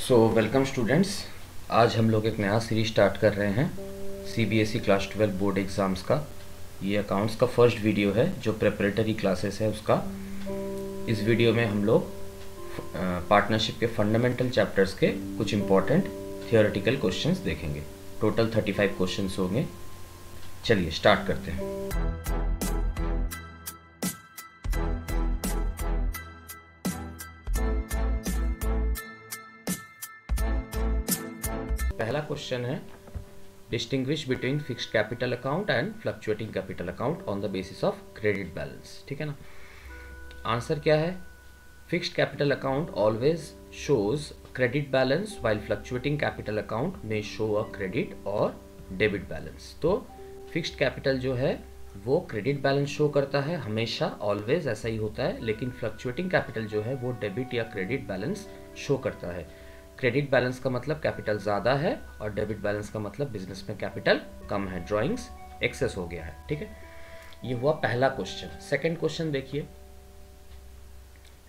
Welcome students. आज हम लोग एक नया सीरीज स्टार्ट कर रहे हैं CBSE क्लास 12 बोर्ड एग्ज़ाम्स का। ये अकाउंट्स का फर्स्ट वीडियो है जो प्रेपरेटरी क्लासेस है उसका। इस वीडियो में हम लोग पार्टनरशिप के फंडामेंटल चैप्टर्स के कुछ इंपॉर्टेंट थियोरेटिकल क्वेश्चंस देखेंगे। टोटल 35 क्वेश्चंस होंगे। चलिए स्टार्ट करते हैं। पहला क्वेश्चन है distinguish between fixed capital account and fluctuating capital account on the basis of credit balance. ठीक है ना। आंसर क्या है? Fixed capital account always shows credit balance while fluctuating capital account में शो अ क्रेडिट और debit balance. तो fixed capital जो है वो क्रेडिट बैलेंस शो करता है, हमेशा ऑलवेज ऐसा ही होता है। लेकिन फ्लक्चुएटिंग कैपिटल जो है वो डेबिट या क्रेडिट बैलेंस शो करता है। क्रेडिट बैलेंस का मतलब कैपिटल ज़्यादा है और डेबिट बैलेंस का मतलब बिजनेस में कैपिटल कम है, ड्राइंग्स एक्सेस हो गया है। ठीक है, ये हुआ पहला क्वेश्चन। सेकंड क्वेश्चन देखिए।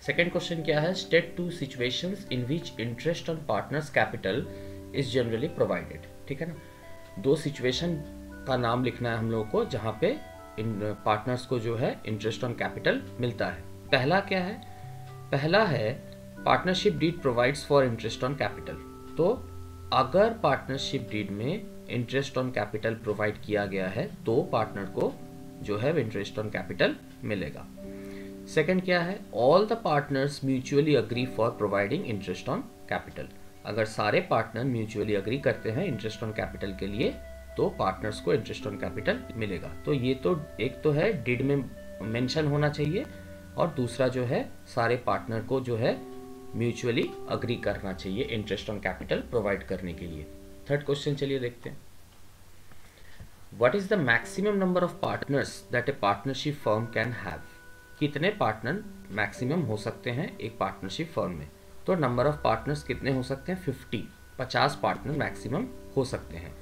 सेकंड क्वेश्चन क्या है? State two situations in which interest on partners capital is generally provided. ठीक है ना। दो सिचुएशन का नाम लिखना है हम लोगों को जहाँ पे इन पार्टनर्स को जो है इंटरेस्ट ऑन कैपिटल मिलता है। पहला क्या है? पहला है partnership deed provides for interest on capital. तो अगर पार्टनरशिप डीड में इंटरेस्ट ऑन कैपिटल प्रोवाइड किया गया है तो पार्टनर को जो है इंटरेस्ट ऑन कैपिटल मिलेगा। सेकंड क्या है? All the partners mutually agree for providing interest on capital. अगर सारे पार्टनर म्यूचुअली अग्री करते हैं इंटरेस्ट ऑन कैपिटल के लिए तो पार्टनर्स को इंटरेस्ट ऑन कैपिटल मिलेगा। तो ये तो एक तो है डीड में मेंशन होना चाहिए और दूसरा जो है सारे पार्टनर को जो है म्यूचुअली अग्री करना चाहिए इंटरेस्ट ऑन कैपिटल प्रोवाइड करने के लिए। थर्ड क्वेश्चन चलिए देखते हैं। What is the maximum number of partners that A partnership firm can have. कितने पार्टनर मैक्सिमम हो सकते हैं एक पार्टनरशिप फर्म में? तो नंबर ऑफ पार्टनर्स कितने हो सकते हैं? 50 पार्टनर मैक्सिमम हो सकते हैं।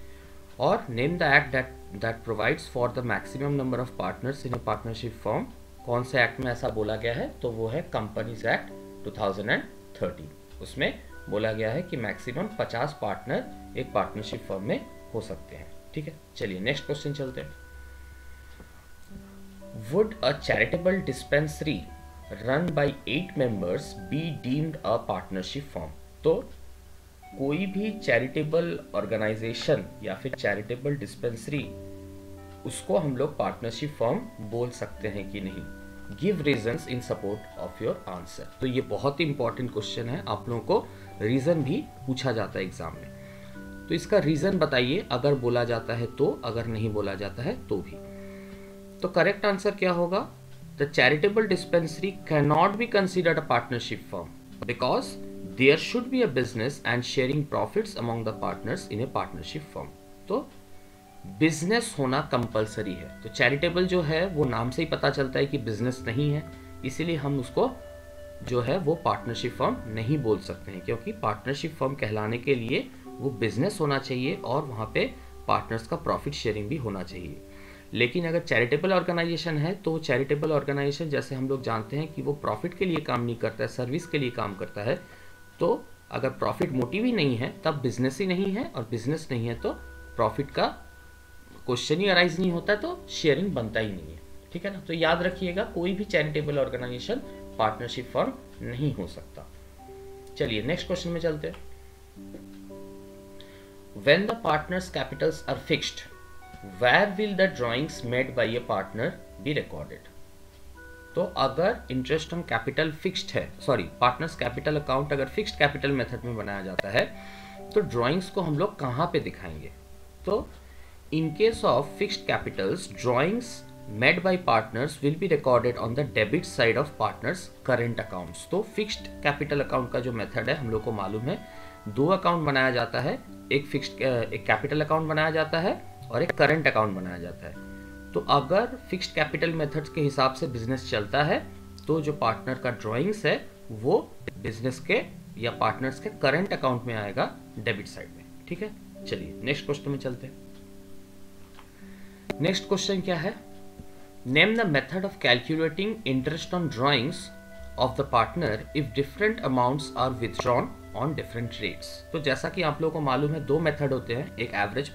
और name the act that provides for the maximum number of partners in a partnership firm. कौन से एक्ट में ऐसा बोला गया है? तो वो है कंपनीज एक्ट 2013। उसमें बोला गया है कि मैक्सिमम 50 पार्टनर एक पार्टनरशिप फर्म में हो सकते हैं। ठीक है, चलिए नेक्स्ट क्वेश्चन चलते हैं। Would a charitable dispensary run by 8 members be deemed a partnership firm. तो कोई भी चैरिटेबल ऑर्गेनाइजेशन या फिर चैरिटेबल डिस्पेंसरी उसको हम लोग पार्टनरशिप फर्म बोल सकते हैं कि नहीं? Give reasons in support of your answer. तो ये बहुत ही इंपॉर्टेंट क्वेश्चन है, आप लोगों को रीजन भी पूछा जाता है एग्जाम में। तो इसका रीजन बताइए, अगर बोला जाता है तो, अगर नहीं बोला जाता है तो भी। तो करेक्ट आंसर क्या होगा? The charitable dispensary can not be considered a partnership firm because there should be a business and sharing profits among the partners in a partnership firm. तो बिजनेस होना कंपलसरी है। तो चैरिटेबल जो है वो नाम से ही पता चलता है कि बिजनेस नहीं है, इसीलिए हम उसको जो है वो पार्टनरशिप फर्म नहीं बोल सकते हैं, क्योंकि पार्टनरशिप फर्म कहलाने के लिए वो बिजनेस होना चाहिए और वहाँ पे पार्टनर्स का प्रॉफिट शेयरिंग भी होना चाहिए। लेकिन अगर चैरिटेबल ऑर्गेनाइजेशन है तो चैरिटेबल ऑर्गेनाइजेशन जैसे हम लोग जानते हैं कि वो प्रॉफिट के लिए काम नहीं करता है, सर्विस के लिए काम करता है। तो अगर प्रॉफिट मोटिव ही नहीं है तब बिजनेस ही नहीं है, और बिजनेस नहीं है तो प्रॉफिट का क्वेश्चन ही अराइज नहीं होता, तो शेयरिंग बनता ही नहीं है। ठीक है ना। तो याद रखिएगा, कोई भी चैरिटेबल ऑर्गेनाइजेशन पार्टनरशिप फर्म नहीं हो सकता। चलिए नेक्स्ट क्वेश्चन में चलते हैं। When the partners capitals are fixed where will the drawings made by a partner be recorded. तो अगर इंटरेस्ट ऑन कैपिटल फिक्स्ड है, पार्टनर्स कैपिटल अकाउंट अगर फिक्स्ड कैपिटल मेथड में बनाया जाता है तो ड्राइंग्स को हम लोग कहाँ पे दिखाएंगे? तो in case of fixed capitals, drawings made by partners will be recorded on the debit side of partners current accounts। तो fixed capital account का जो मेथड है हम लोग को मालूम है, दो अकाउंट बनाया जाता है, एक कैपिटल अकाउंट बनाया जाता है और एक करंट अकाउंट बनाया जाता है। तो अगर फिक्स्ड कैपिटल मेथड्स के हिसाब से बिजनेस चलता है तो जो पार्टनर का ड्राइंग्स है वो बिजनेस के या पार्टनर्स के करंट अकाउंट में आएगा, डेबिट साइड में। ठीक है, चलिए नेक्स्ट क्वेश्चन में चलते हैं। नेक्स्ट क्वेश्चन क्या है? Name the method of calculating interest on drawings of the partner if different amounts are withdrawn on different rates. तो जैसा कि आप लोगों को मालूम है, दो मेथड होते हैं, एक एवरेज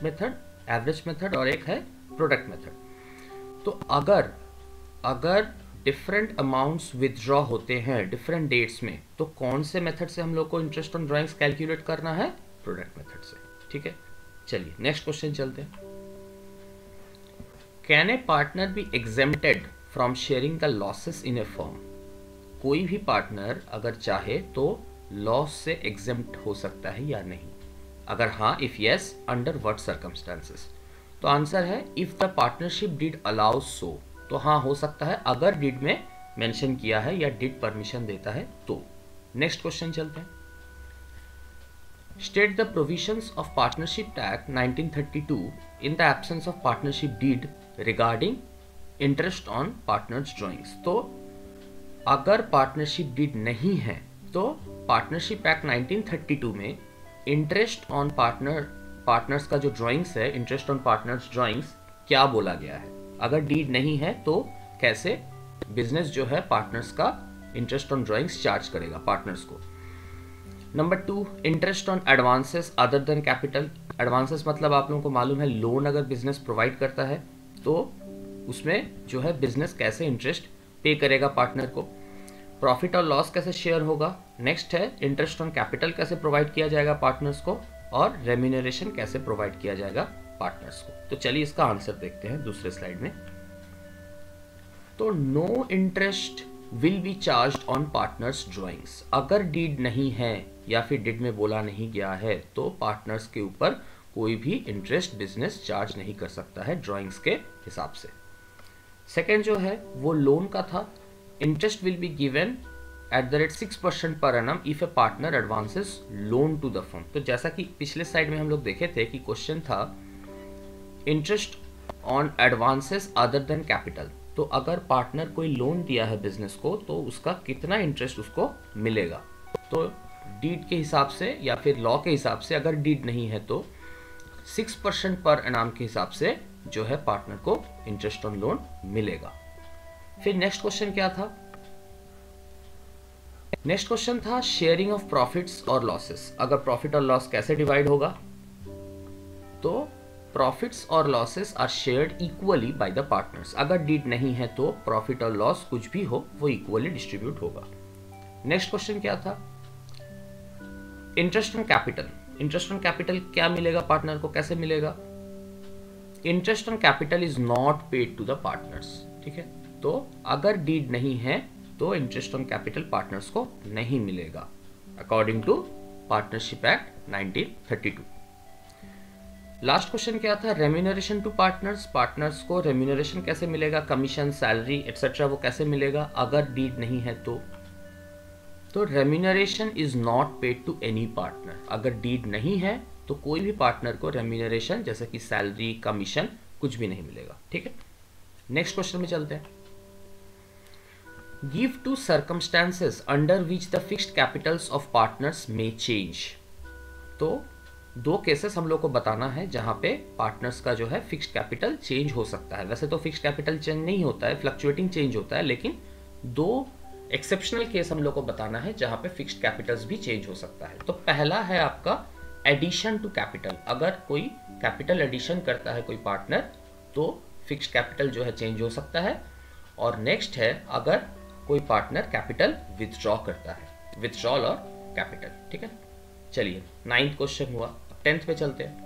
मेथड और एक है प्रोडक्ट मेथड। तो अगर डिफरेंट अमाउंट्स विथड्रॉ होते हैं डिफरेंट डेट्स में, तो कौन से मेथड से हम लोग को इंटरेस्ट ऑन ड्राइंग्स कैलकुलेट करना है? प्रोडक्ट मेथड से। ठीक है, चलिए नेक्स्ट क्वेश्चन चलते हैं। Can a partner B exempted from sharing the losses in A firm? कोई भी पार्टनर अगर चाहे तो लॉस से एग्जेम्प्ट हो सकता है या नहीं? अगर हाँ, if yes, under what circumstances? तो आंसर है if the partnership did allow सो। तो हाँ, हो सकता है अगर डिड में मेंशन किया है या डिड परमिशन देता है तो। नेक्स्ट क्वेश्चन चलते हैं। State the provisions of partnership act 1932 in the absence of partnership deed regarding interest on partners drawings. तो अगर पार्टनरशिप डीड नहीं है तो पार्टनरशिप एक्ट 1932 में इंटरेस्ट ऑन पार्टनर्स का जो ड्राइंग्स है, इंटरेस्ट ऑन पार्टनर्स ड्राइंग्स, क्या बोला गया है? अगर डीड नहीं है तो कैसे बिजनेस जो है पार्टनर्स का इंटरेस्ट ऑन ड्राइंग्स चार्ज करेगा पार्टनर्स को? Number 2, interest on advances other than capital. Advances मतलब आप लोगों को मालूम है, लोन अगर बिजनेस प्रोवाइड करता है तो उसमें जो है बिजनेस कैसे इंटरेस्ट पे करेगा पार्टनर को। प्रॉफिट और लॉस कैसे शेयर होगा। नेक्स्ट है इंटरेस्ट ऑन कैपिटल कैसे प्रोवाइड किया जाएगा पार्टनर्स को, और रेम्यूनरेशन कैसे प्रोवाइड किया जाएगा पार्टनर्स को। तो चलिए इसका आंसर देखते हैं दूसरे स्लाइड में। तो no interest will be charged on partners drawings. अगर डीड नहीं है या फिर डीड में बोला नहीं गया है तो पार्टनर्स के ऊपर कोई भी इंटरेस्ट बिजनेस चार्ज नहीं कर सकता है ड्राइंग्स के हिसाब से। सेकेंड जो है वो लोन का था। Interest will be given at the rate 6% per annum if a partner advances loan to the firm। तो जैसा कि पिछले साइड में हम लोग देखे थे कि क्वेश्चन था interest on advances other than capital. तो अगर पार्टनर कोई लोन दिया है बिजनेस को तो उसका कितना इंटरेस्ट उसको मिलेगा। तो डीड के हिसाब से या फिर लॉ के हिसाब से अगर डीड नहीं है तो 6% पर एनाम के हिसाब से जो है पार्टनर को इंटरेस्ट ऑन लोन मिलेगा। फिर नेक्स्ट क्वेश्चन क्या था? नेक्स्ट क्वेश्चन था शेयरिंग ऑफ प्रॉफिट्स और लॉसेस। अगर प्रॉफिट और लॉस कैसे डिवाइड होगा? तो प्रॉफिट्स और losses are shared equally by the partners. अगर डीड नहीं है तो प्रॉफिट और लॉस कुछ भी हो वो इक्वली डिस्ट्रीब्यूट होगा। नेक्स्ट क्वेश्चन क्या था? Interest on capital. Interest on capital क्या मिलेगा पार्टनर को, कैसे मिलेगा? Interest on capital is not paid to the partners. ठीक है, तो अगर डीड नहीं है तो इंटरेस्ट ऑन कैपिटल पार्टनर्स को नहीं मिलेगा according to partnership act 1932। Last question क्या था? Remuneration to partners. पार्टनर्स को रेम्यूनरेशन कैसे मिलेगा, कमीशन, सैलरी एटसेट्रा, वो कैसे मिलेगा अगर डीड नहीं है तो remuneration is not paid to any partner. अगर डीड नहीं है तो कोई भी पार्टनर को रेम्यूनरेशन जैसे कि सैलरी, कमीशन कुछ भी नहीं मिलेगा। ठीक है, नेक्स्ट क्वेश्चन में चलते हैं। Give two circumstances under which the fixed capitals of partners may change। तो दो केसेस हम लोग को बताना है जहां पे पार्टनर्स का जो है फिक्स्ड कैपिटल चेंज हो सकता है। वैसे तो फिक्स्ड कैपिटल चेंज नहीं होता है, फ्लक्चुएटिंग चेंज होता है, लेकिन दो एक्सेप्शनल केस हम लोग को बताना है जहां पे फिक्स्ड कैपिटल्स भी चेंज हो सकता है। तो पहला है आपका एडिशन टू कैपिटल। अगर कोई कैपिटल एडिशन करता है कोई पार्टनर तो फिक्स्ड कैपिटल जो है चेंज हो सकता है। और नेक्स्ट है अगर कोई पार्टनर कैपिटल विथड्रॉ करता है, विथड्रॉल और कैपिटल। ठीक है, चलिए 9th क्वेश्चन हुआ, 10th पे चलते हैं।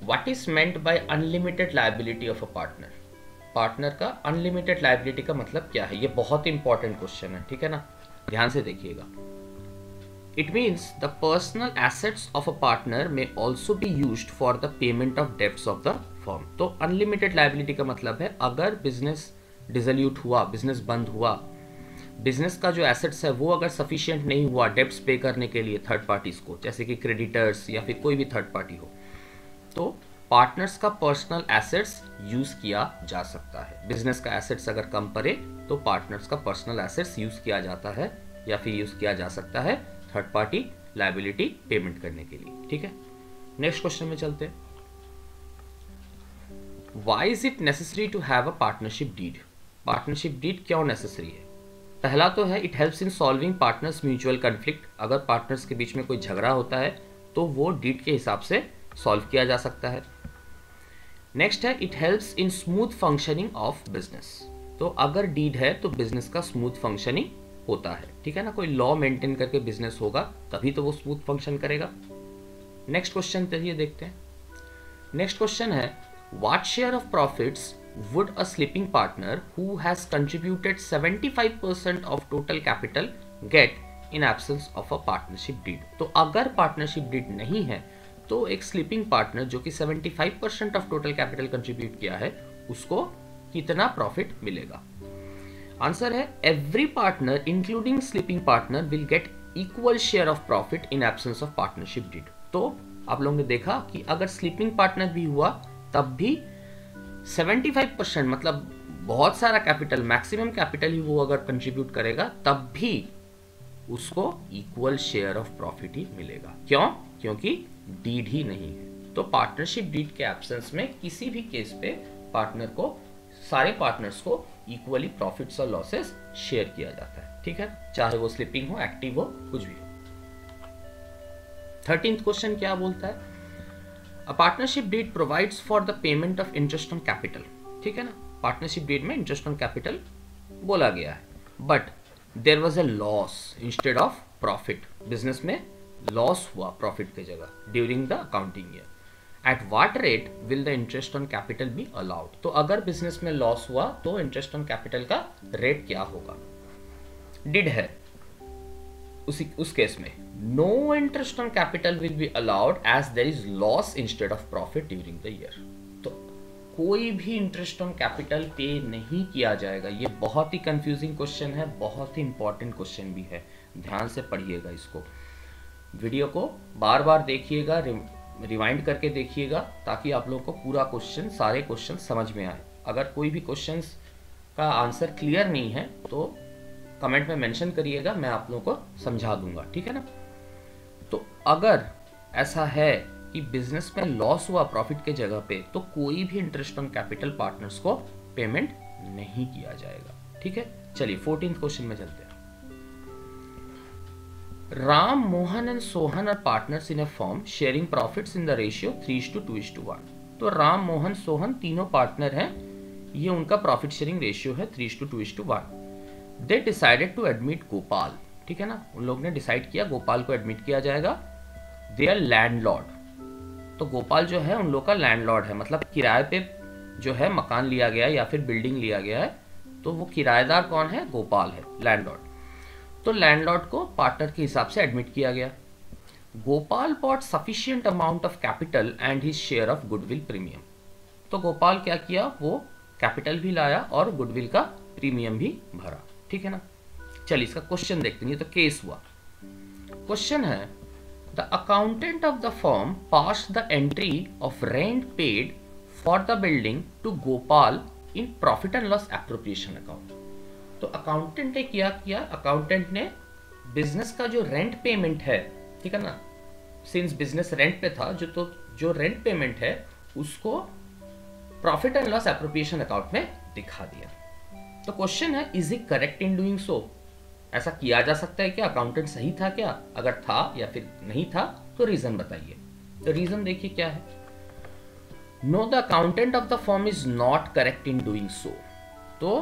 What is meant by unlimited liability of a partner. Partner का अनलिमिटेड लायबिलिटी का मतलब क्या है? ये बहुत इंपॉर्टेंट क्वेश्चन है, ठीक है ना, ध्यान से देखिएगा। It means the personal assets of a partner may also be used for the payment of debts of the firm. तो अनलिमिटेड लायबिलिटी का मतलब है अगर बिजनेस डिसोल्यूट हुआ, बिजनेस बंद हुआ, बिजनेस का जो एसेट्स है वो अगर सफिशिएंट नहीं हुआ डेब्ट्स पे करने के लिए थर्ड पार्टीज को, जैसे कि क्रेडिटर्स या फिर कोई भी थर्ड पार्टी हो, तो पार्टनर्स का पर्सनल एसेट्स यूज किया जा सकता है। बिजनेस का एसेट्स अगर कम पड़े तो पार्टनर्स का पर्सनल एसेट्स यूज किया जाता है या फिर यूज किया जा सकता है थर्ड पार्टी लायबिलिटी पेमेंट करने के लिए। ठीक है, नेक्स्ट क्वेश्चन में चलते हैं। Why is it necessary to have a partnership deed? Partnership deed क्यों नेसेसरी है? पहला तो है it helps in solving partners mutual conflict. अगर पार्टनर्स के बीच में कोई झगड़ा होता है तो वो डीड के हिसाब से सॉल्व किया जा सकता है। नेक्स्ट है it helps in smooth functioning of business. तो अगर डीड है तो बिजनेस का स्मूथ फंक्शनिंग होता है, ठीक है ना। कोई लॉ मेंटेन करके बिजनेस होगा तभी तो वो स्मूथ फंक्शन करेगा। नेक्स्ट क्वेश्चन चलिए देखते हैं। नेक्स्ट क्वेश्चन है what share of profits would a sleeping partner who has contributed 75% of total capital get in absence of a partnership deed? तो अगर पार्टनरशिप डीड नहीं है तो एक स्लीपिंग पार्टनर जो कि 75% ऑफ टोटल कैपिटल कंट्रीब्यूट किया है उसको कितना प्रॉफिट मिलेगा? आंसर है every partner including sleeping partner will get equal share of profit in absence of partnership deed. तो आप लोगों ने देखा कि अगर स्लीपिंग पार्टनर भी हुआ तब भी 75% मतलब बहुत सारा कैपिटल, मैक्सिमम कैपिटल ही वो अगर कंट्रीब्यूट करेगा तब भी उसको इक्वल शेयर ऑफ प्रॉफिट ही मिलेगा। क्यों? क्योंकि डीड ही नहीं है। तो पार्टनरशिप डीड के एब्सेंस में किसी भी केस पे पार्टनर को, सारे पार्टनर्स को इक्वली प्रॉफिट्स और लॉसेस शेयर किया जाता है, ठीक है, चाहे वो स्लीपिंग हो, एक्टिव हो, कुछ भी हो। 13th क्वेश्चन क्या बोलता है? A partnership deed provides for the payment of interest on capital, ठीक है ना। पार्टनरशिप डीड में इंटरेस्ट ऑन कैपिटल बोला गया है, but there was a loss instead of profit. Business में लॉस हुआ प्रॉफिट की जगह during the accounting year. At what rate will the interest on capital be allowed? तो अगर बिजनेस में लॉस हुआ तो इंटरेस्ट ऑन कैपिटल का रेट क्या होगा? डिड है उस केस में no interest on capital will be allowed as there is loss instead of profit during the year. तो कोई भी इंटरेस्ट ऑन कैपिटल पे नहीं किया जाएगा। ये बहुत ही कंफ्यूजिंग क्वेश्चन है, बहुत ही इंपॉर्टेंट क्वेश्चन भी है, ध्यान से पढ़िएगा इसको। वीडियो को बार बार देखिएगा, रिवाइंड करके देखिएगा ताकि आप लोगों को पूरा क्वेश्चन, सारे क्वेश्चन समझ में आए। अगर कोई भी क्वेश्चन का आंसर क्लियर नहीं है तो कमेंट में मेंशन करिएगा, मैं आप लोगों को समझा दूंगा, ठीक है ना। तो अगर ऐसा है कि बिजनेस में लॉस हुआ प्रॉफिट के जगह पे तो कोई भी इंटरेस्ट ऑन कैपिटल पार्टनर्स को पेमेंट नहीं किया जाएगा, ठीक है। चलिए 14th क्वेश्चन में चलते हैं। Ram, Mohan and Sohan are partners in a firm sharing profits in the ratio 3:2:1। तो राम, मोहन, सोहन तीनों पार्टनर हैं, ये उनका प्रॉफिट शेयरिंग रेशियो है 3:2:1। They decided to admit Gopal, ठीक है ना, उन लोग ने डिसाइड किया गोपाल को एडमिट किया जाएगा। दे आर लैंडलॉर्ड, तो गोपाल जो है उन लोग का लैंडलॉर्ड है, मतलब किराए पे जो है मकान लिया गया है या फिर बिल्डिंग लिया गया है, तो वो किराएदार कौन है? गोपाल है, लैंडलॉर्ड। तो लैंडलॉर्ड को पार्टनर के हिसाब से एडमिट किया गया। Gopal bought sufficient amount of capital and his share of goodwill premium. तो गोपाल क्या किया? वो कैपिटल भी लाया और गुडविल का प्रीमियम भी भरा, ठीक है ना। चलिए इसका क्वेश्चन देखते हैं। ये तो केस हुआ। क्वेश्चन है the accountant of the firm passed the entry of rent paid for the building to Gopal in profit and loss appropriation account. तो अकाउंटेंट ने क्या किया? अकाउंटेंट ने बिजनेस का जो रेंट पेमेंट है, ठीक है ना, सिंस बिजनेस रेंट पे था, जो रेंट पेमेंट है उसको profit and loss appropriation account में दिखा दिया। तो क्वेश्चन है is it correct in doing सो? ऐसा किया जा सकता है क्या? अकाउंटेंट सही था क्या? अगर था या फिर नहीं था तो रीजन बताइए। तो रीजन देखिए क्या है। No, the accountant of the firm is not correct in doing so. तो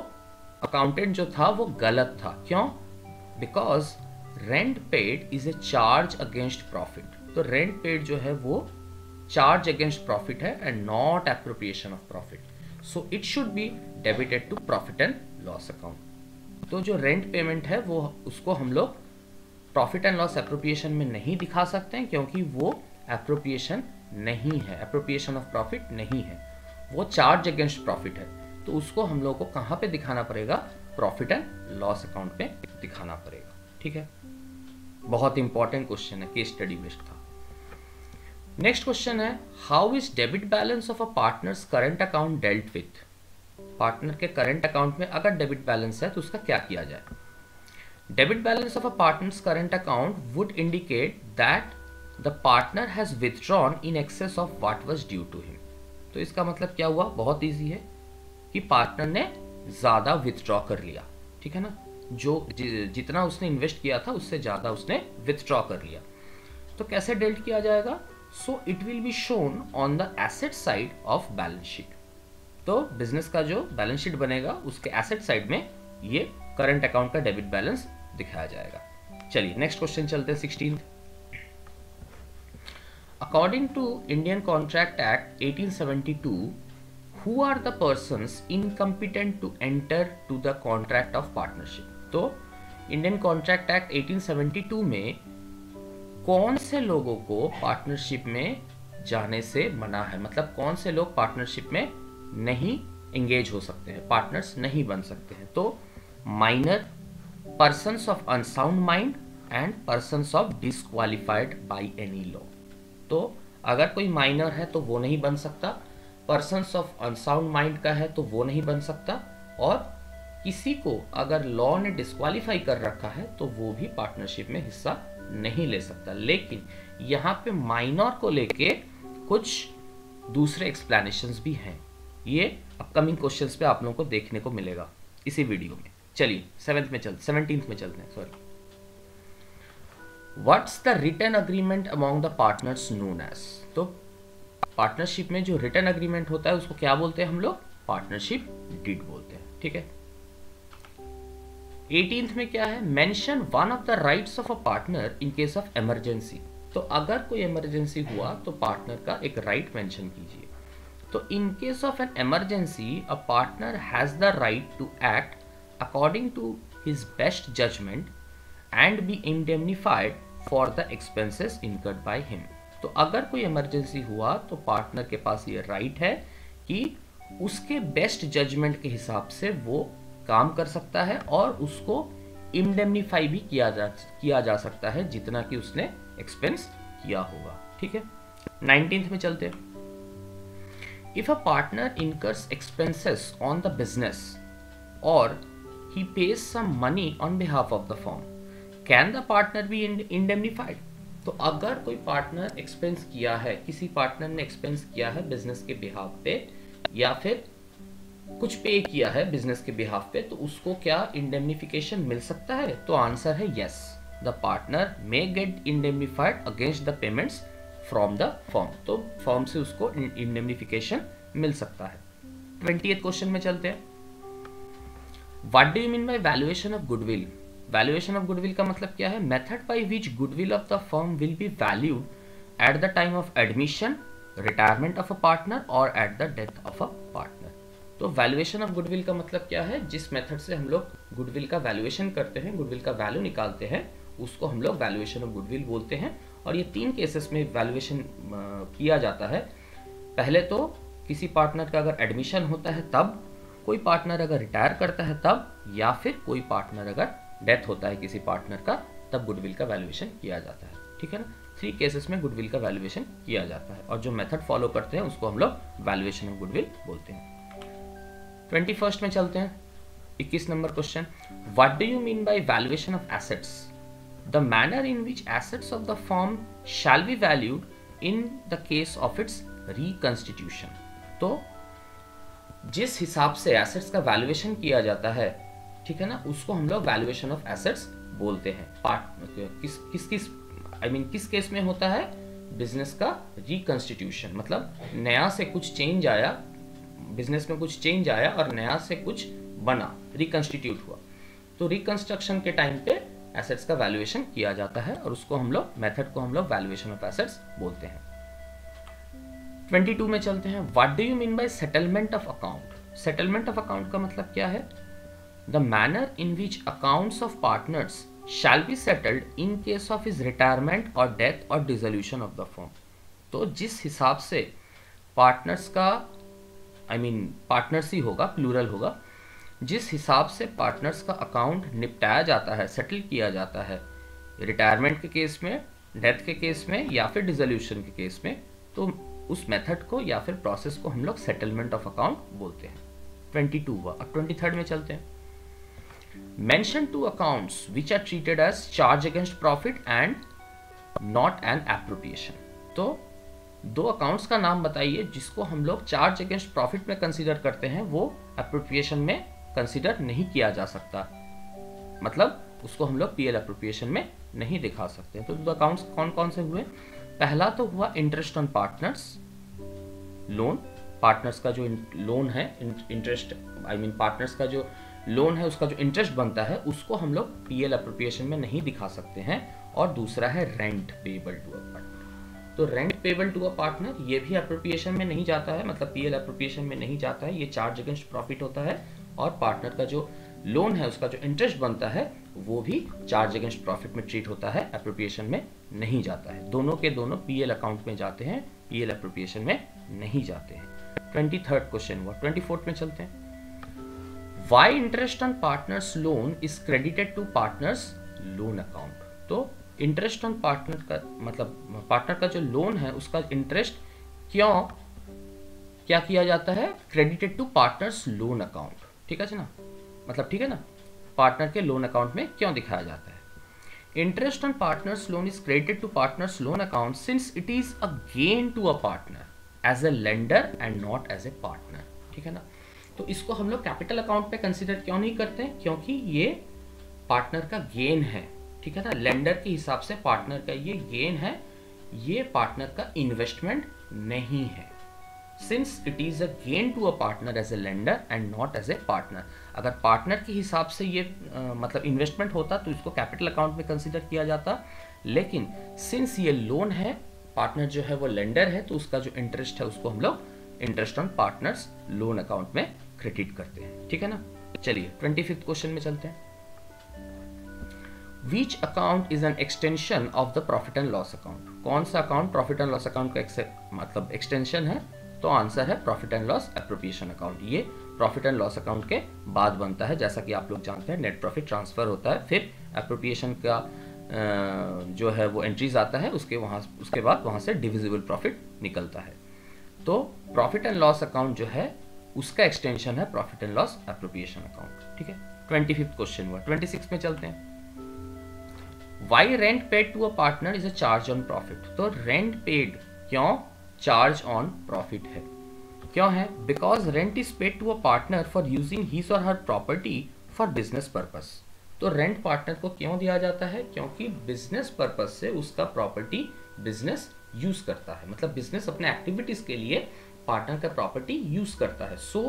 अकाउंटेंट जो था वो गलत था। क्यों? Because rent paid is a charge against profit. तो रेंट पेड जो है वो चार्ज अगेंस्ट प्रॉफिट है and not appropriation of profit. So it should be debited to profit and loss account. तो जो रेंट पेमेंट है वो उसको हम लोग प्रॉफिट एंड लॉस एप्रोप्रिएशन में नहीं दिखा सकते हैं क्योंकि वो एप्रोप्रिएशन नहीं है, एप्रोप्रिएशन ऑफ प्रॉफिट नहीं है, वो चार्ज अगेंस्ट प्रॉफिट है। तो उसको हम लोग को कहाँ पे दिखाना पड़ेगा? प्रॉफिट एंड लॉस अकाउंट पे दिखाना पड़ेगा, ठीक है। बहुत इंपॉर्टेंट क्वेश्चन है, केस स्टडी बेस्ड था। नेक्स्ट क्वेश्चन है how is debit balance of a partners current account dealt with? Partner के करंट अकाउंट में अगर डेबिट बैलेंस है तो उसका क्या किया जाए? Debit balance of a partners current account would indicate that the partner has withdrawn in excess of what was due to him. तो इसका मतलब क्या हुआ? बहुत इजी है कि पार्टनर ने ज्यादा विथड्रॉ कर लिया, ठीक है ना। जो जितना उसने इन्वेस्ट किया था उससे ज़्यादा उसने विथड्रॉ कर लिया। तो कैसे डेल्ट किया जाएगा? So it will be shown on the asset side of balance sheet. तो बिजनेस का जो बैलेंस शीट बनेगा उसके एसेट साइड में ये करंट अकाउंट का डेबिट बैलेंस दिखाया जाएगा। चलिए नेक्स्ट क्वेश्चन चलते हैं 16। According to Indian contract act 1872, who are the persons incompetent to enter to the contract of partnership? तो इंडियन कॉन्ट्रैक्ट एक्ट 1872 में कौन से लोगों को पार्टनरशिप में जाने से मना है, मतलब कौन से लोग पार्टनरशिप में नहीं एंगेज हो सकते हैं, पार्टनर्स नहीं बन सकते हैं? तो minor, persons of unsound mind and persons of disqualified by any law. तो अगर कोई माइनर है तो वो नहीं बन सकता, पर्सन्स ऑफ अनसाउंड माइंड का है तो वो नहीं बन सकता, और किसी को अगर लॉ ने डिस्क्वालीफाई कर रखा है तो वो भी पार्टनरशिप में हिस्सा नहीं ले सकता। लेकिन यहाँ पे माइनर को लेके कुछ दूसरे एक्सप्लेनेशंस भी हैं, ये अपकमिंग क्वेश्चंस पे आप लोगों को देखने को मिलेगा इसी वीडियो में। चलिए 17th में चलते हैं, sorry. What's the written agreement among the partners known as? तो पार्टनरशिप में जो रिटन अग्रीमेंट होता है उसको क्या बोलते हैं हम लोग? पार्टनरशिप डीड बोलते हैं, ठीक है। 18th में क्या है? Mention one of the rights of a partner in case of emergency. तो अगर कोई इमरजेंसी हुआ तो पार्टनर का एक राइट मेंशन कीजिए। तो in case of an emergency a partner has the right to act according to his best judgement and be indemnified for the expenses incurred by him. तो अगर कोई इमरजेंसी हुआ तो पार्टनर के पास ये राइट है कि उसके बेस्ट जजमेंट के हिसाब से वो काम कर सकता है और उसको इंडेमनिफाई भी किया जा सकता है जितना कि उसने एक्सपेंस किया होगा, ठीक है। 19th में चलते हैं। If a partner incurs expenses on the business और he pays some money on behalf of the firm, can the partner be indemnified? तो अगर कोई पार्टनर एक्सपेंस किया है, किसी पार्टनर ने एक्सपेंस किया है बिजनेस के बिहाफ पे या फिर कुछ पे किया है बिजनेस के बिहाफ पे, तो उसको क्या इंडेमनिफिकेशन मिल सकता है? तो आंसर है yes, the partner may gate indemnified against the payments from the firm. तो फर्म से उसको इंडेमनिफिकेशन मिल सकता है। 20th क्वेश्चन में चलते हैं। What do you mean by valuation of goodwill? Valuation of goodwill का मतलब क्या है? Method by which goodwill of the firm will be valued at the time of admission, retirement of a partner और at the death of a partner. तो valuation of goodwill का मतलब क्या है? जिस मेथड से हम लोग गुडविल का वैल्यूएशन करते हैं, गुडविल का वैल्यू निकालते हैं, उसको हम लोग वैल्यूएशन ऑफ गुडविल बोलते हैं। और ये 3 केसेस में वैल्यूएशन किया जाता है। पहले तो किसी पार्टनर का अगर एडमिशन होता है तब, कोई पार्टनर अगर रिटायर करता है तब, या फिर कोई पार्टनर अगर डेथ होता है किसी पार्टनर का, तब गुडविल का वैल्यूएशन किया जाता है, ठीक है ना। 3 केसेस में गुडविल का वैल्यूएशन किया जाता है और जो मेथड फॉलो करते हैं उसको हम लोग वैल्यूएशन ऑफ गुडविल बोलते हैं। 21st में चलते हैं। 21 number question. What do you mean by valuation of assets? The manner in which assets of the firm shall be valued in the case of its reconstitution. तो जिस हिसाब से assets का वैल्यूएशन किया जाता है, ठीक है ना, उसको हम लोग वैल्यूएशन ऑफ एसेट्स बोलते हैं। किस केस में होता है? बिजनेस का रिकंस्टिट्यूशन, मतलब नया से कुछ चेंज आया, बिजनेस में कुछ चेंज आया और नया से कुछ बना, रिकंस्टिट्यूट हुआ। तो रिकंस्ट्रक्शन के टाइम पे एसेट्स का वैल्यूएशन किया जाता है और उसको हम लोग, मेथड को हम लोग वैल्यूएशन ऑफ एसेट्स बोलते हैं। 22 में चलते हैं। What do you mean bye settlement of account? Settlement of account का मतलब क्या है? The manner in which accounts of partners shall be settled in case of his retirement और डेथ और डिसोल्यूशन ऑफ द फर्म। तो जिस हिसाब से पार्टनर्स का, पार्टनर्स ही होगा, प्लूरल होगा, जिस हिसाब से पार्टनर्स का अकाउंट निपटाया जाता है, सेटल किया जाता है, रिटायरमेंट के केस में, डेथ के केस में या फिर डिसोल्यूशन के केस में, तो उस मेथड को या फिर प्रोसेस को हम लोग सेटलमेंट ऑफ अकाउंट बोलते हैं। 22 हुआ। अब 23rd में चलते हैं। Mention 2 accounts which are treated as charge against profit and not an appropriation. तो 2 अकाउंट्स का नाम बताइए जिसको हम लोग चार्ज अगेंस्ट प्रॉफिट में कंसीडर करते हैं, वो एप्रोप्रिएशन में कंसीडर नहीं किया जा सकता। मतलब उसको हम लोग पीएल अप्रोप्रिएशन में नहीं दिखा सकते। तो दो अकाउंट्स कौन कौन से हुए? पहला तो हुआ interest on partners loan, partners का जो लोन है इंटरेस्ट, आई मीन पार्टनर्स का जो लोन है उसका जो इंटरेस्ट बनता है उसको हम लोग पीएल अप्रोप्रिएशन में नहीं दिखा सकते हैं। और दूसरा है rent payable to a partner. तो rent payable to a partner ये भी अप्रोप्रिएशन में नहीं जाता है, मतलब पीएल अप्रोप्रिएशन में नहीं जाता है, ये चार्ज अगेंस्ट प्रॉफिट होता है। और पार्टनर का जो लोन है उसका जो इंटरेस्ट बनता है वो भी चार्ज अगेंस्ट प्रॉफिट में ट्रीट होता है, अप्रोप्रिएशन में नहीं जाता है। दोनों के दोनों पीएल अकाउंट में जाते हैं, पीएल अप्रोप्रिएशन में नहीं जाते हैं। 23rd क्वेश्चन हुआ। 24th में चलते हैं। Why interest on partners loan is credited to partners loan account? तो इंटरेस्ट ऑन पार्टनर का मतलब पार्टनर का जो लोन है उसका इंटरेस्ट क्यों क्या किया जाता है? Credited to partners loan account. ठीक है ना, मतलब ठीक है ना, पार्टनर के लोन अकाउंट में क्यों दिखाया जाता है? Interest on partners loan is credited to partners loan account since it is a gain to a partner as a lender and not as a partner. ठीक है ना, तो इसको हम लोग कैपिटल अकाउंट पे कंसीडर क्यों नहीं करते हैं? क्योंकि ये पार्टनर का गेन है। ठीक है ना, लेंडर के हिसाब से पार्टनर का ये गेन है, ये पार्टनर का इन्वेस्टमेंट नहीं है। Since it is a gain to a partner as a lender and not as a partner. अगर पार्टनर के हिसाब से ये मतलब इन्वेस्टमेंट होता तो इसको कैपिटल अकाउंट में कंसीडर किया जाता, लेकिन सिंस ये लोन है, पार्टनर जो है वो लेंडर है, तो उसका जो इंटरेस्ट है उसको हम लोग interest on partners loan account में क्रेडिट करते हैं। ठीक है ना, चलिए 25th क्वेश्चन में चलते हैं। Which account is an extension of the profit and loss account? कौन सा account profit and loss account का मतलब एक्सटेंशन है? तो आंसर है profit and loss appropriation account. ये प्रॉफिट एंड लॉस अकाउंट के बाद बनता है। जैसा कि आप लोग जानते हैं नेट प्रॉफिट ट्रांसफर होता है, फिर एप्रोप्रिएशन का जो है वो एंट्रीज आता है, उसके बाद वहाँ से डिविजिबल प्रॉफिट निकलता है। तो प्रॉफिट एंड लॉस अकाउंट जो है उसका एक्सटेंशन है profit and loss appropriation account. ठीक है, 25th क्वेश्चन हुआ। 26 में चलते हैं। Why rent paid to a partner is a charge on profit? तो रेंट पेड क्यों चार्ज ऑन प्रॉफिट है? क्यों है? Because rent is paid to a partner for using his or her property for business purpose. तो rent partner को क्यों दिया जाता है? क्योंकि बिजनेस पर्पस से उसका प्रॉपर्टी बिजनेस यूज करता है, मतलब बिजनेस अपने एक्टिविटीज के लिए पार्टनर का प्रॉपर्टी यूज करता है। So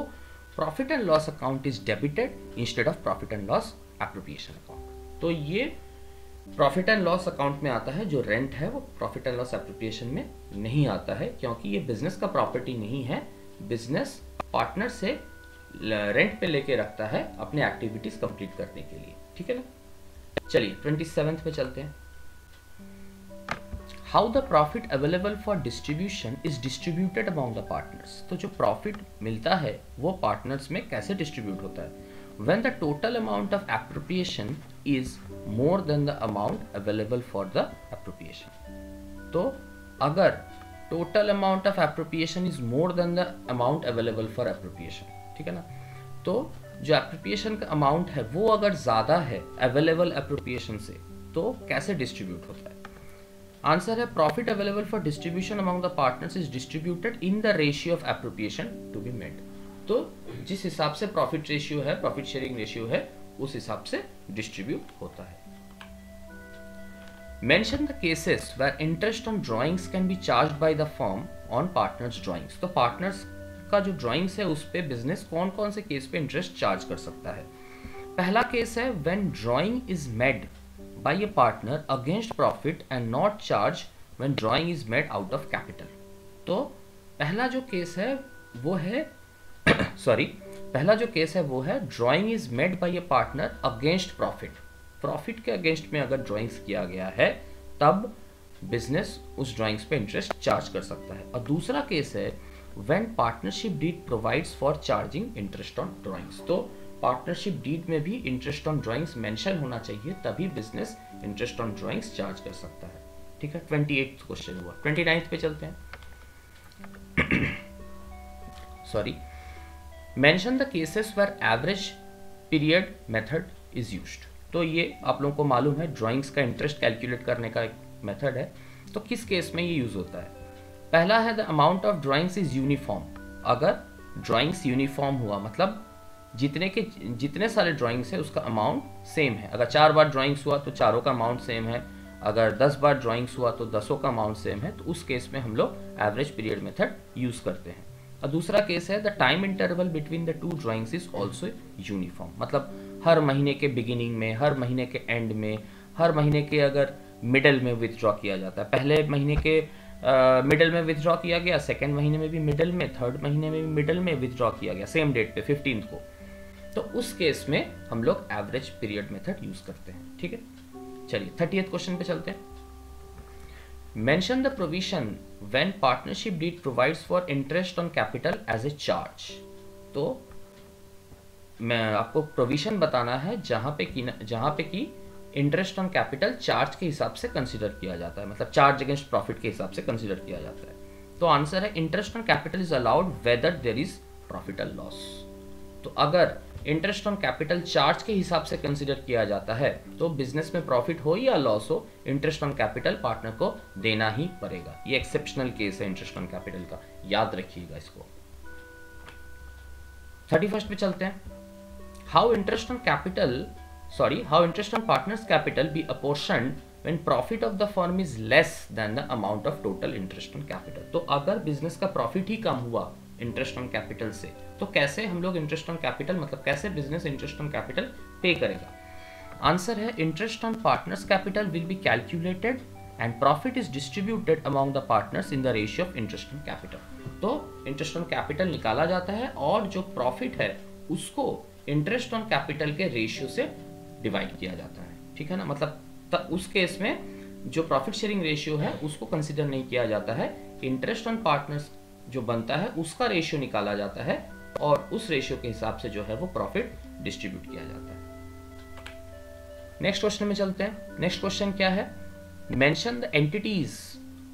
profit and loss account is debited instead of profit and loss appropriation account. तो ये प्रॉफिट एंड लॉस अकाउंट में आता है, जो रेंट है वो प्रॉफिट एंड लॉस एप्रोप्रिएशन में नहीं आता है, क्योंकि ये बिजनेस का प्रॉपर्टी नहीं है। बिजनेस पार्टनर से रेंट पे लेके रखता है अपने एक्टिविटीज कंप्लीट करने के लिए। ठीक है ना, चलिए 27th पे चलते हैं। How the profit available for distribution is distributed among the partners? तो जो प्रॉफिट मिलता है वो पार्टनर्स में कैसे डिस्ट्रीब्यूट होता है? When the total amount of appropriation is more than the amount available for the appropriation. तो अगर total amount of appropriation is more than the amount available for appropriation, ठीक है ना, तो जो appropriation का amount है वो अगर ज़्यादा है available appropriation से, तो कैसे distribute होता है? आंसर है profit available for distribution among the partners is distributed in the ratio of appropriation to be made. तो जिस हिसाब से प्रॉफिट रेशियो है, प्रॉफिट शेयरिंग रेशियो है, उस हिसाब से डिस्ट्रीब्यूट होता है। Mention the cases where interest on drawings can be charged by the firm on partners drawings. तो पार्टनर्स का जो ड्राइंग्स है उस पे बिजनेस कौन कौन से केस पे इंटरेस्ट चार्ज कर सकता है? पहला केस है when drawing is made by a partner against profit and not charge when drawing is made out of capital. तो पहला जो केस है वो है पहला जो केस है वो है drawing is made by a partner against profit. Profit के अगेंस्ट में अगर ड्राइंग्स किया गया है तब बिजनेस उस ड्राइंग्स पे इंटरेस्ट चार्ज कर सकता है। और दूसरा केस है when partnership deed provides for charging interest on drawings. तो पार्टनरशिप डीड में भी इंटरेस्ट ऑन ड्राइंग्स मेंशन होना चाहिए, तभी business interest on drawings charge कर सकता है। ठीक है, 28th क्वेश्चन हुआ। 29th पे चलते हैं। Mention the cases where average period method is used. तो ये आप लोगों को मालूम है ड्राइंग्स का इंटरेस्ट कैलकुलेट करने का एक मेथड है। तो किस केस में ये यूज होता है? पहला है the amount of drawings is uniform. अगर ड्राइंग्स यूनिफॉर्म हुआ, मतलब जितने सारे ड्राइंग्स है उसका अमाउंट सेम है। अगर 4 बार ड्राइंग्स हुआ तो चारों का अमाउंट सेम है, अगर 10 बार ड्राइंग्स हुआ तो 10 का अमाउंट सेम है, तो उस केस में हम लोग एवरेज पीरियड मेथड यूज करते हैं। और दूसरा केस है the time interval between the 2 drawings is also uniform, मतलब हर महीने के बिगिनिंग में, हर महीने के एंड में, हर महीने के अगर मिडल में विथड्रॉ किया जाता है, पहले महीने के मिडल में विथड्रॉ किया गया, सेकेंड महीने में भी मिडल में, थर्ड महीने में भी मिडल में विथड्रॉ किया गया सेम डेट पे 15th को, तो उस केस में हम लोग एवरेज पीरियड मेथड यूज करते हैं। ठीक है, चलिए 30th क्वेश्चन पे चलते हैं। Mention the provision when partnership deed provides for interest on capital as a charge. तो मैं आपको प्रोविजन बताना है जहां पे कि इंटरेस्ट ऑन कैपिटल चार्ज के हिसाब से कंसीडर किया जाता है, मतलब चार्ज अगेंस्ट प्रॉफिट के हिसाब से कंसीडर किया जाता है। तो आंसर है interest on capital is allowed whether there is profit और लॉस। तो अगर इंटरेस्ट ऑन कैपिटल चार्ज के हिसाब से कंसीडर किया जाता है तो बिजनेस में प्रॉफिट हो या लॉस हो, इंटरेस्ट ऑन कैपिटल पार्टनर को देना ही पड़ेगा। ये एक्सेप्शनल केस है इंटरेस्ट ऑन कैपिटल का, याद रखिएगा इसको। 31st पे चलते हैं। How interest on partners capital be apportioned when profit of the firm is less than the amount of total interest on capital। तो अगर बिजनेस का प्रॉफिट ही कम हुआ इंटरेस्ट ऑन कैपिटल से, तो कैसे हम लोग इंटरेस्ट ऑन कैपिटल, मतलब कैसे बिजनेस इंटरेस्ट ऑन कैपिटल पे करेगा? आंसर है interest on partners capital will be calculated and profit is distributed among the partners in the ratio of interest on capital. तो इंटरेस्ट ऑन कैपिटल निकाला जाता है और जो प्रॉफिट है उसको इंटरेस्ट ऑन कैपिटल के रेशियो से डिवाइड किया जाता है। ठीक है ना, मतलब उस केस में जो प्रॉफिट शेयरिंग रेशियो है उसको कंसीडर नहीं किया जाता है, इंटरेस्ट ऑन पार्टनर्स जो बनता है उसका रेशियो निकाला जाता है और उस रेशियो के हिसाब से जो है वो प्रॉफिट डिस्ट्रीब्यूट किया जाता है। नेक्स्ट क्वेश्चन में चलते हैं। नेक्स्ट क्वेश्चन क्या है? Mention the entities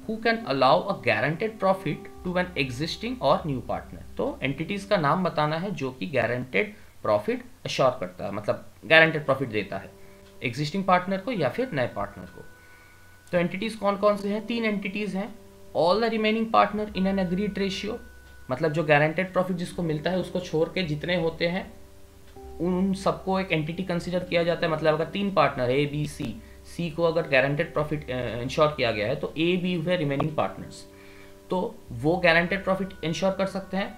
who can allow a guaranteed profit to an existing or new partner. तो एंटिटीज का नाम बताना है जो कि गारंटेड प्रॉफिट अश्योर करता है, मतलब गारंटेड प्रॉफिट देता है एग्जिस्टिंग पार्टनर को या फिर नए पार्टनर को। तो एंटिटीज कौन कौन से हैं? 3 एंटिटीज हैं। All the remaining partner in an agreed ratio, मतलब जो गारंटेड प्रॉफिट जिसको मिलता है उसको छोड़ के जितने होते हैं उन सबको एक एंटिटी कंसीडर किया जाता है। मतलब अगर 3 पार्टनर ए बी सी को अगर गारंटेड प्रॉफिट इंश्योर किया गया है तो ए बी हुए रिमेनिंग पार्टनर्स, तो वो गारंटेड प्रॉफिट इंश्योर कर सकते हैं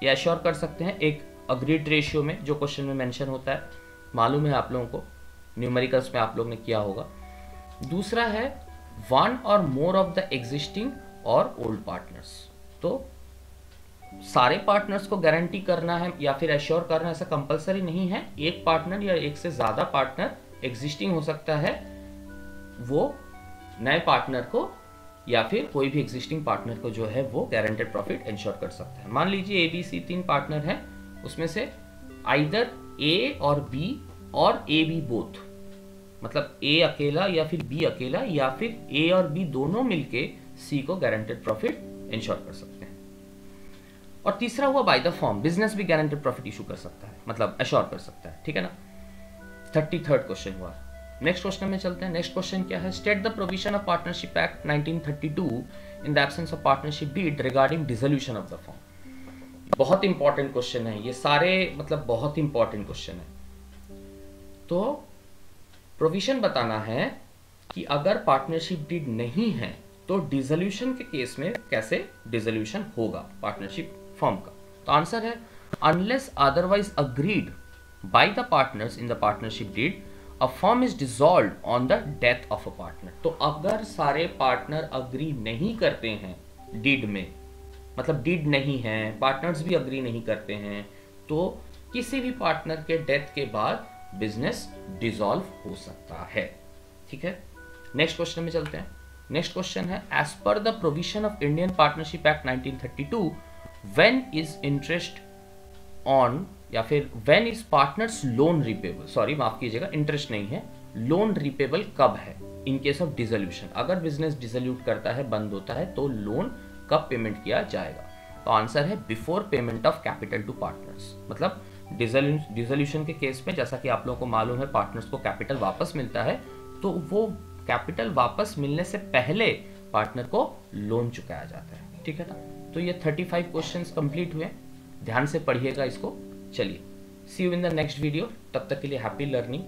या एश्योर कर सकते हैं एक अग्रीड रेशियो में, जो क्वेश्चन में मेंशन होता है, मालूम है आप लोगों को, न्यूमेरिकल्स में आप लोग ने किया होगा। दूसरा है 1 और मोर ऑफ द एग्जिस्टिंग और ओल्ड पार्टनर्स। तो सारे पार्टनर्स को गारंटी करना है या फिर एश्योर करना ऐसा कंपलसरी नहीं है। एक पार्टनर या एक से ज्यादा पार्टनर एग्जिस्टिंग हो सकता है, वो नए पार्टनर को या फिर कोई भी एग्जिस्टिंग पार्टनर को जो है वो गारंटेड प्रॉफिट इंश्योर कर सकता है। मान लीजिए ABC 3 पार्टनर हैं, उसमें से आइदर A और B और A B बोथ, मतलब A अकेला या फिर B अकेला या फिर A और B दोनों मिलके C को गारंटेड प्रॉफिट इंश्योर कर सकते हैं। और तीसरा हुआ बाय द फर्म, बिजनेस भी गारंटेड प्रॉफिट इशू कर सकता है, मतलब एश्योर कर सकता है। ठीक है ना, 33rd क्वेश्चन हुआ। नेक्स्ट क्वेश्चन में चलते हैं। नेक्स्ट क्वेश्चन क्या है? State the provision of partnership act 1932 in the absence of partnership deed regarding dissolution of the firm. बहुत इंपॉर्टेंट क्वेश्चन है ये, सारे मतलब बहुत इंपॉर्टेंट क्वेश्चन है। तो प्रोविजन बताना है कि अगर पार्टनरशिप डीड नहीं है तो डिसोल्यूशन के केस में कैसे डिसोल्यूशन होगा पार्टनरशिप फर्म का। तो आंसर है unless otherwise agreed by the partners in the partnership deed a firm is dissolved on the death of a partner. तो अगर सारे पार्टनर अग्री नहीं करते हैं डीड में, मतलब डीड नहीं है, पार्टनर्स भी अग्री नहीं करते हैं, तो किसी भी पार्टनर के डेथ के बाद बिजनेस डिसॉल्व हो सकता है। ठीक है, नेक्स्ट क्वेश्चन में चलते हैं। नेक्स्ट क्वेश्चन है as per the provision of Indian partnership act 1932 when is interest on या फिर when is partners loan repayable, sorry माफ कीजिएगा, इंटरेस्ट नहीं है, लोन रिपेबल कब है इन केस ऑफ डिसोल्यूशन। अगर बिजनेस डिसोल्यूट करता है, बंद होता है, तो लोन कब पेमेंट किया जाएगा? तो आंसर है before payment of capital to partners. मतलब डिसोल्यूशन के केस में जैसा कि आप लोगों को मालूम है पार्टनर्स को कैपिटल वापस मिलता है, तो वो कैपिटल वापस मिलने से पहले पार्टनर को लोन चुकाया जाता है। ठीक है ना, तो ये 35 क्वेश्चंस कंप्लीट हुए, ध्यान से पढ़िएगा इसको। चलिए see you in the next video, तब तक के लिए हैप्पी लर्निंग।